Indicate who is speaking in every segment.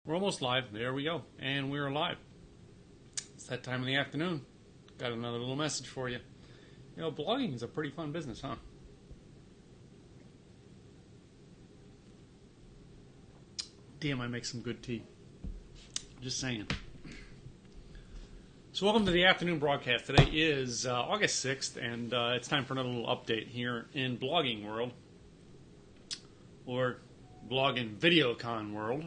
Speaker 1: We're almost live. There we go. And we're live. It's that time of the afternoon. Got another little message for you. You know, blogging is a pretty fun business, huh? Damn, I make some good tea. Just saying. So welcome to the afternoon broadcast. Today is August 6th, and it's time for another little update here in blogging world. Or blogging videocon world.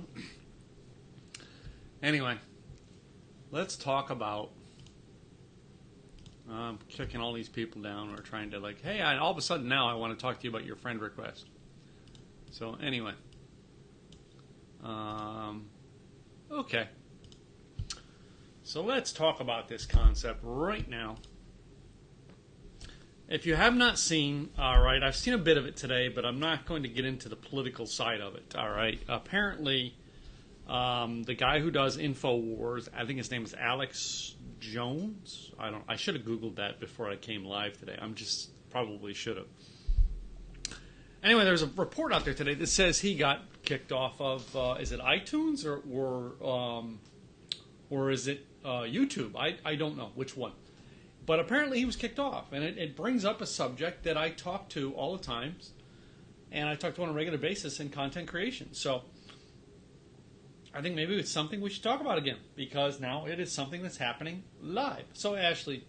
Speaker 1: Anyway, let's talk about kicking all these people down or trying to hey, all of a sudden now I want to talk to you about your friend request. So anyway, okay. So let's talk about this concept right now. If you have not seen, alright, I've seen a bit of it today, but I'm not going to get into the political side of it, alright. Apparently, the guy who does InfoWars, I think his name is Alex Jones. I should have Googled that before I came live today. Probably should have. Anyway, there's a report out there today that says he got kicked off of, is it iTunes or is it YouTube? I don't know which one. But apparently he was kicked off, and it brings up a subject that I talk to all the time, and I talk to on a regular basis in content creation. So I think maybe it's something we should talk about again, because now it is something that's happening live. So Ashley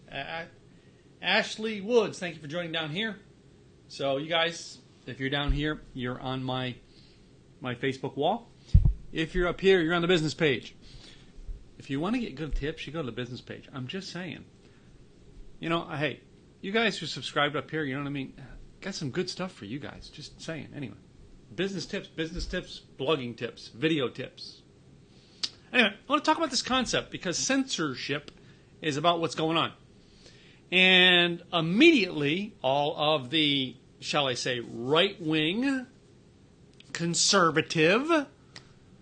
Speaker 1: Woods, thank you for joining down here. So you guys, if you're down here, you're on my Facebook wall. If you're up here, you're on the business page. If you want to get good tips, you go to the business page. I'm just saying. You know, hey, you guys who subscribed up here, you know what I mean? Got some good stuff for you guys. Just saying. Anyway, business tips, blogging tips, video tips. Anyway, I want to talk about this concept because censorship is about what's going on. And immediately, all of the, shall I say, right-wing, conservative,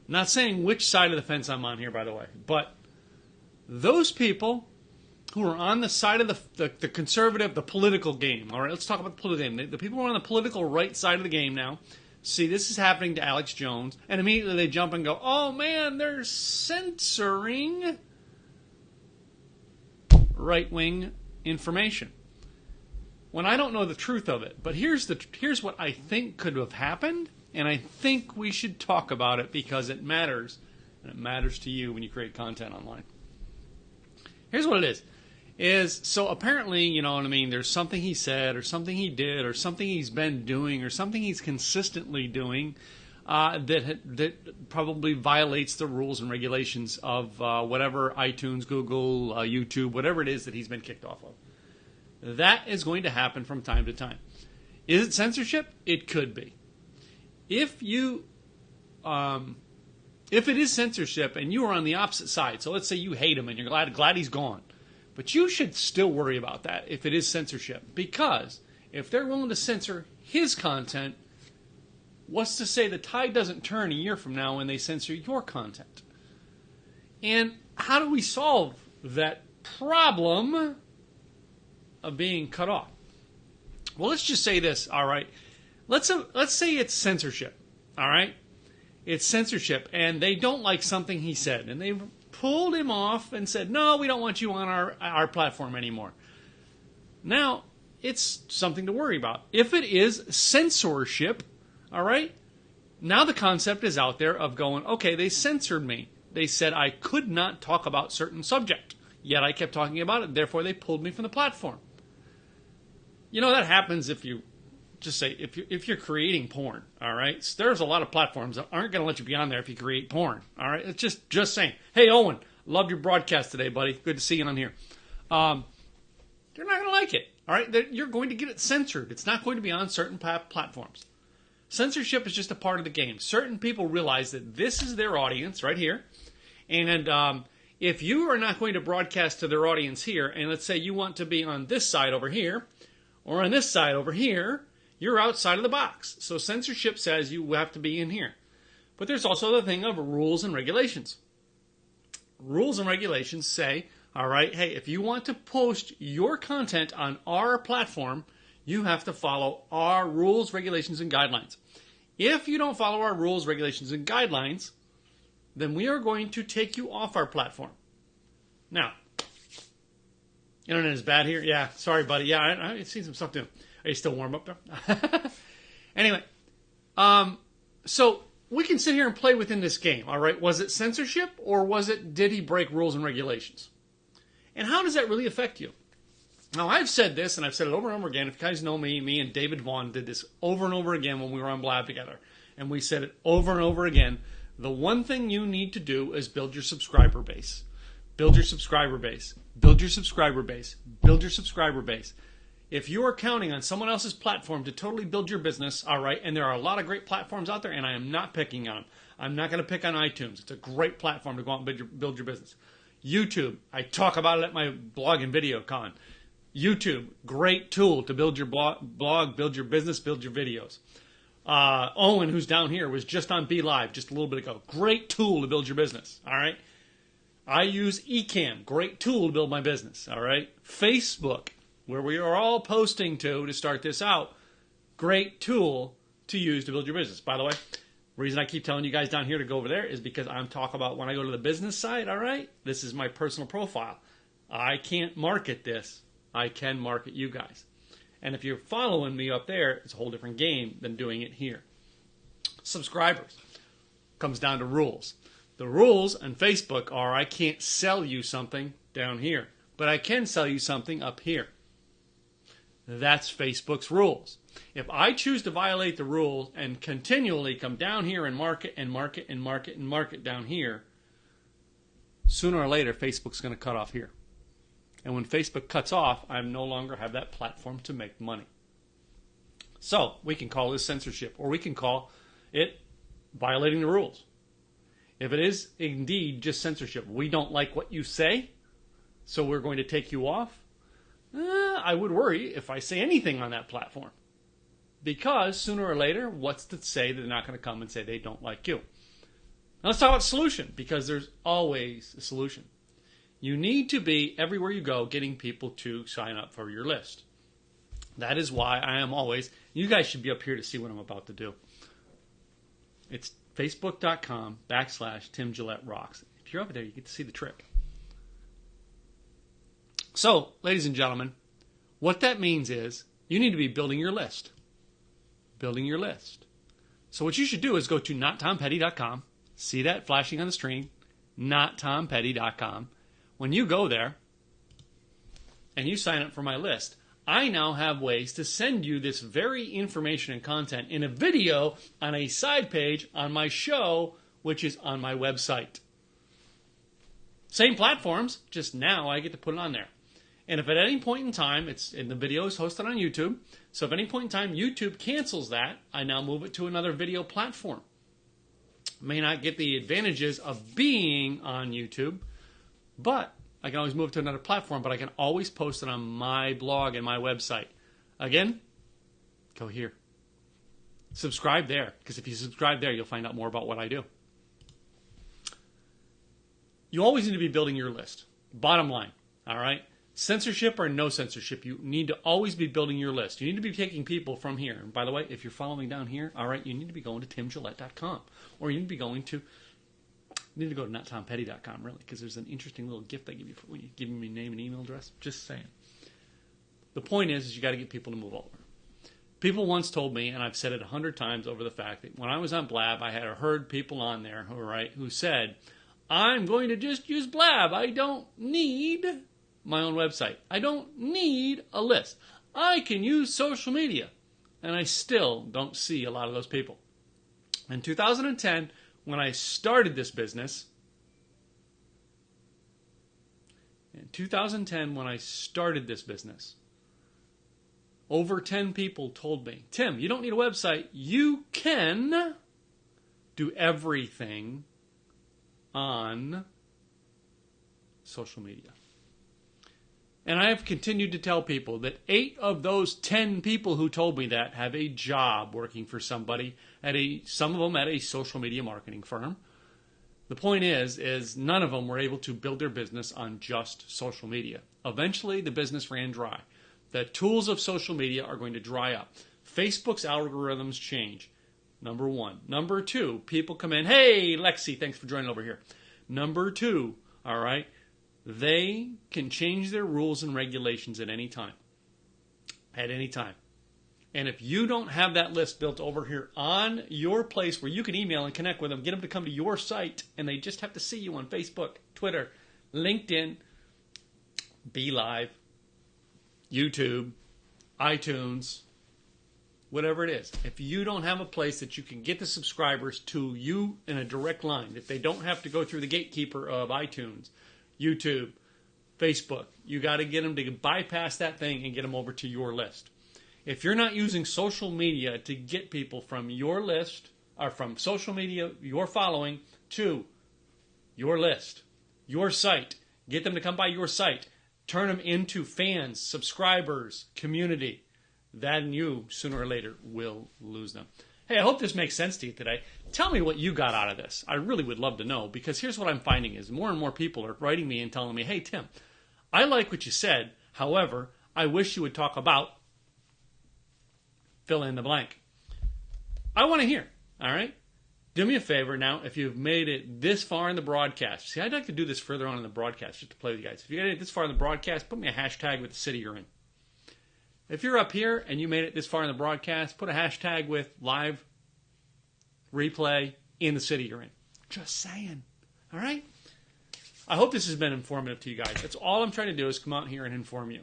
Speaker 1: not saying which side of the fence I'm on here, by the way, but those people who are on the side of the conservative, the political game. All right, let's talk about the political game. The people who are on the political right side of the game now see this is happening to Alex Jones, and immediately they jump and go, oh man, they're censoring right-wing information. When I don't know the truth of it. But here's what I think could have happened, and I think we should talk about it because it matters, and it matters to you when you create content online. Here's what it is so apparently, you know what I mean, there's something he said or something he did or something he's been doing or something he's consistently doing that probably violates the rules and regulations of whatever iTunes, Google, YouTube, whatever it is that he's been kicked off of. That is going to happen from time to time. Is it censorship? It could be. If it is censorship and you are on the opposite side, so let's say you hate him and you're glad he's gone, but you should still worry about that if it is censorship, because if they're willing to censor his content, what's to say the tide doesn't turn a year from now when they censor your content? And how do we solve that problem of being cut off? Well, let's just say this, all right? Let's say it's censorship, all right? It's censorship, and they don't like something he said, and they pulled him off and said, no, we don't want you on our platform anymore. Now, it's something to worry about. If it is censorship, all right, now the concept is out there of going, okay, they censored me. They said I could not talk about certain subject, yet I kept talking about it, therefore they pulled me from the platform. You know, that happens if you just say, if you're creating porn, all right? So there's a lot of platforms that aren't going to let you be on there if you create porn, all right? It's just saying. Hey, Owen, loved your broadcast today, buddy. Good to see you on here. They're not going to like it, all right? You're going to get it censored. It's not going to be on certain platforms. Censorship is just a part of the game. Certain people realize that this is their audience right here, and if you are not going to broadcast to their audience here, and let's say you want to be on this side over here, or on this side over here, you're outside of the box. So censorship says you have to be in here. But there's also the thing of rules and regulations. Rules and regulations say, all right, hey, if you want to post your content on our platform, you have to follow our rules, regulations, and guidelines. If you don't follow our rules, regulations, and guidelines, then we are going to take you off our platform. Now, internet is bad here. Yeah, sorry, buddy. Yeah, I've seen some stuff too. Are you still warm up there? Anyway, so we can sit here and play within this game, all right? Was it censorship or did he break rules and regulations? And how does that really affect you? Now, I've said this, and I've said it over and over again. If you guys know me and David Vaughn did this over and over again when we were on Blab together. And we said it over and over again. The one thing you need to do is build your subscriber base. Build your subscriber base. Build your subscriber base. Build your subscriber base. If you are counting on someone else's platform to totally build your business, all right, and there are a lot of great platforms out there, and I am not picking on them. I'm not going to pick on iTunes. It's a great platform to go out and build your business. YouTube, I talk about it at my blog and video con. YouTube, great tool to build your blog, build your business, build your videos. Owen, who's down here, was just on Be Live just a little bit ago. Great tool to build your business, all right? I use Ecamm, great tool to build my business, all right? Facebook, where we are all posting to start this out, great tool to use to build your business. By the way, the reason I keep telling you guys down here to go over there is because I'm talking about when I go to the business side, all right? This is my personal profile. I can't market this. I can market you guys. And if you're following me up there, it's a whole different game than doing it here. Subscribers. Comes down to rules. The rules on Facebook are I can't sell you something down here, but I can sell you something up here. That's Facebook's rules. If I choose to violate the rules and continually come down here and market and market and market and market down here, sooner or later Facebook's going to cut off here. And when Facebook cuts off, I no longer have that platform to make money. So we can call this censorship, or we can call it violating the rules. If it is indeed just censorship, we don't like what you say, so we're going to take you off, I would worry if I say anything on that platform. Because sooner or later, what's to say that they're not going to come and say they don't like you? Now let's talk about solution, because there's always a solution. You need to be, everywhere you go, getting people to sign up for your list. That is why I am always, you guys should be up here to see what I'm about to do. It's facebook.com/Tim Gillette Rocks. If you're over there, you get to see the trick. So, ladies and gentlemen, what that means is you need to be building your list. Building your list. So what you should do is go to nottompetty.com. See that flashing on the screen? nottompetty.com. When you go there and you sign up for my list, I now have ways to send you this very information and content in a video on a side page on my show, which is on my website. Same platforms, just now I get to put it on there. And if at any point in time, the video is hosted on YouTube, so if at any point in time YouTube cancels that, I now move it to another video platform. May not get the advantages of being on YouTube, but I can always move it to another platform, but I can always post it on my blog and my website. Again, go here. Subscribe there, because if you subscribe there, you'll find out more about what I do. You always need to be building your list. Bottom line, all right? Censorship or no censorship, you need to always be building your list. You need to be taking people from here. And by the way, if you're following down here, all right, you need to be going to timgillette.com. Or you need to be going to, you need to go to nottompetty.com, really, because there's an interesting little gift they give you when you give me name and email address. Just saying. The point is you got to get people to move over. People once told me, and I've said it 100 times over the fact that when I was on Blab, I had heard people on there who said, I'm going to just use Blab. I don't need my own website. I don't need a list. I can use social media. And I still don't see a lot of those people. In 2010, when I started this business, over 10 people told me, Tim, you don't need a website. You can do everything on social media. And I have continued to tell people that 8 of those 10 people who told me that have a job working for somebody, some of them at a social media marketing firm. The point is none of them were able to build their business on just social media. Eventually, the business ran dry. The tools of social media are going to dry up. Facebook's algorithms change. Number one. Number two, people come in. Hey, Lexi, thanks for joining over here. Number two, all right, they can change their rules and regulations at any time. At any time. And if you don't have that list built over here on your place where you can email and connect with them, get them to come to your site, and they just have to see you on Facebook, Twitter, LinkedIn, Be Live, YouTube, iTunes, whatever it is. If you don't have a place that you can get the subscribers to you in a direct line, if they don't have to go through the gatekeeper of iTunes, YouTube, Facebook, you got to get them to bypass that thing and get them over to your list. If you're not using social media to get people from your list, or from social media, your following, to your list, your site, get them to come by your site, turn them into fans, subscribers, community, then you, sooner or later, will lose them. Hey, I hope this makes sense to you today. Tell me what you got out of this. I really would love to know, because here's what I'm finding is more and more people are writing me and telling me, hey, Tim, I like what you said. However, I wish you would talk about fill in the blank. I want to hear, all right? Do me a favor now, if you've made it this far in the broadcast. See, I'd like to do this further on in the broadcast just to play with you guys. If you made it this far in the broadcast, put me a hashtag with the city you're in. If you're up here and you made it this far in the broadcast, put a hashtag with live replay in the city you're in. Just saying. All right? I hope this has been informative to you guys. That's all I'm trying to do is come out here and inform you.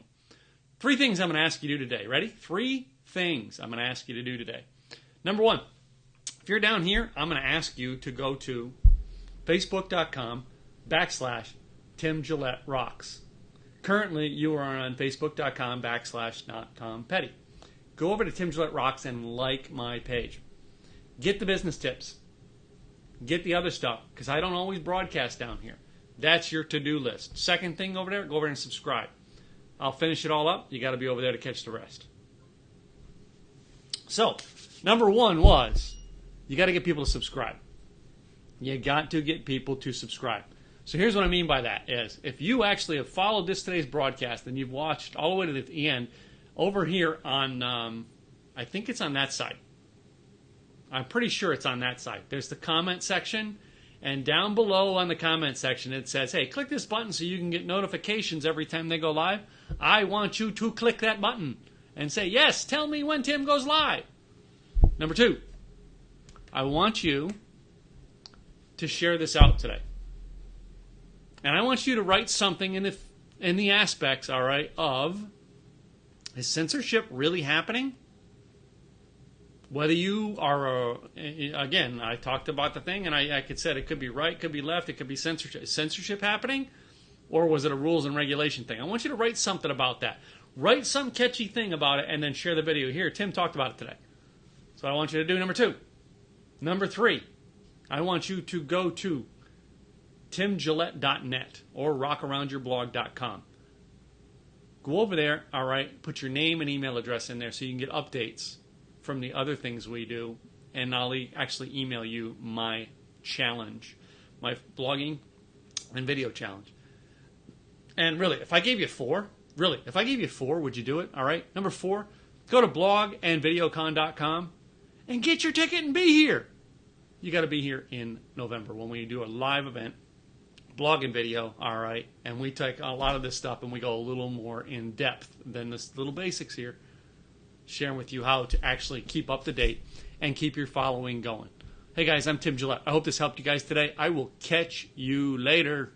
Speaker 1: 3 things I'm going to ask you to do today. Ready? 3 things I'm going to ask you to do today. Number 1, if you're down here, I'm going to ask you to go to facebook.com/Tim Gillette Rocks. Currently, you are on facebook.com/not Tom Petty. Go over to Tim Gillette Rocks and like my page. Get the business tips. Get the other stuff, because I don't always broadcast down here. That's your to-do list. Second thing over there, go over there and subscribe. I'll finish it all up. You got to be over there to catch the rest. So, number 1 was, you got to get people to subscribe. You got to get people to subscribe. So here's what I mean by that is, if you actually have followed today's broadcast and you've watched all the way to the end, over here on, I think it's on that side. I'm pretty sure it's on that side. There's the comment section, and down below on the comment section it says, hey, click this button so you can get notifications every time they go live. I want you to click that button and say, yes, tell me when Tim goes live. Number 2, I want you to share this out today. And I want you to write something in the aspects, all right, of, is censorship really happening? Whether you are, again, I talked about the thing, and I said it could be right, it could be left, it could be censorship. Is censorship happening? Or was it a rules and regulation thing? I want you to write something about that. Write some catchy thing about it, and then share the video. Here, Tim talked about it today. So I want you to do number 2. Number 3, I want you to go to timgillette.net or rockaroundyourblog.com. Go over there, all right, put your name and email address in there so you can get updates from the other things we do, and I'll actually email you my challenge, my blogging and video challenge. And really, if I gave you 4, would you do it? All right, number 4, go to blogandvideocon.com and get your ticket and be here. You got to be here in November when we do a live event, blog and video, all right, and we take a lot of this stuff and we go a little more in depth than this little basics here, sharing with you how to actually keep up to date and keep your following going. Hey guys, I'm Tim Gillette. I hope this helped you guys today. I will catch you later.